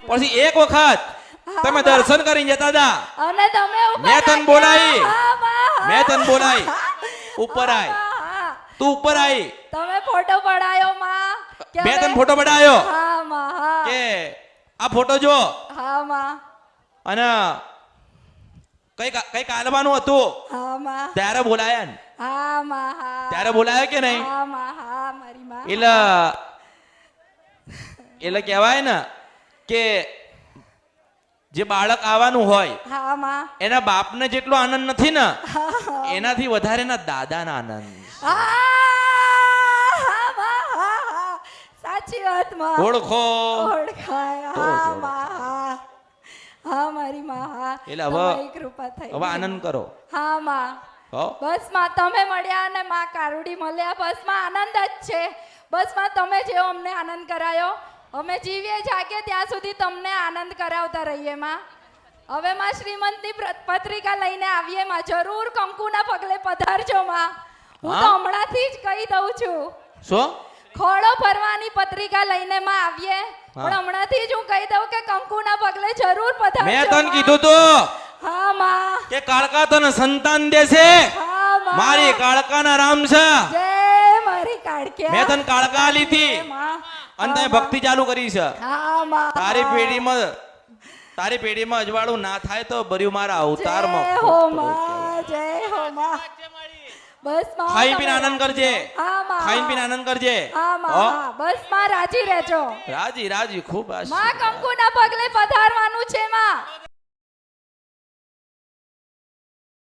પછી એક વખત તમે દર્શન કરીને જતા હતા અને તમે ઉપર મેં તને બોલાવી હા, માં, મેં તને બોલાવી ઉપર આય હા. તું ઉપર આય તમે ફોટો પડાયો માં કે મેં તને હવે- ફોટો પડાયો હા માં હા કે આ ફોટો જો હા માં અને કઈ કાલવાનું હતું હા માં ત્યારે બોલાયા ને હા માં હા ત્યારે બોલાયા કે નહીં હા માં હા મારી માં એટલે કહેવાય ને કે જે બાળક આવવાનું હોય હા માં એના બાપને જેટલો આનંદ નથી ને એનાથી વધારે એના દાદાના આનંદ હા હા માં હા હા સાચી વાત માં ઓળખો ઓળખાય હા માં હા હા મારી માં હા એટલે હવે તમારી કૃપા થઈ હવે આનંદ કરો હા માં હો બસ માં તમે મળ્યા અને માં કારુડી મળ્યા બસ માં આનંદ જ છે બસ માં તમે જેવો અમને આનંદ કરાયો અમે જીવીએ જાગે ત્યાં સુધી તમને આનંદ કરાવતા રહીએ માં હવે માં શ્રીમંતની પત્રિકા લઈને આવીએ માં જરૂર કંકુના પગલે પધારજો માં હું તો હા? હમણાંથી જ કહી દઉં છું શું ખોળો ભરવાની પત્રિકા લઈને માં આવીએ પણ હમણાંથી જ હું કહી દઉં કે કંકુના પગલે જરૂર પધારજો મેં તને માં. કીધું તું હા માં કે કાળકા તને સંતાન દેશે હા માં મારી કાળકાના રામ છે જય મારી કાળક્યા મેં તને કાળકા આલી હતી જય માં. અને તે ભક્તિ ચાલુ કરી છે હા માં તારી પેઢીમાં અજવાળું ના થાય તો ભર્યું મારા જય અવતારમાં હો માં જય હો માં બસ માં ખાઈ તમે પીને આનંદ કરજે હા માં ખાઈ પીને આનંદ કરજે હા માં હો? હા બસ માં રાજી રહેજો રાજી રાજી ખૂબ આશીર્વાદ. માં કંકુના પગલે પધારવાનું છે માં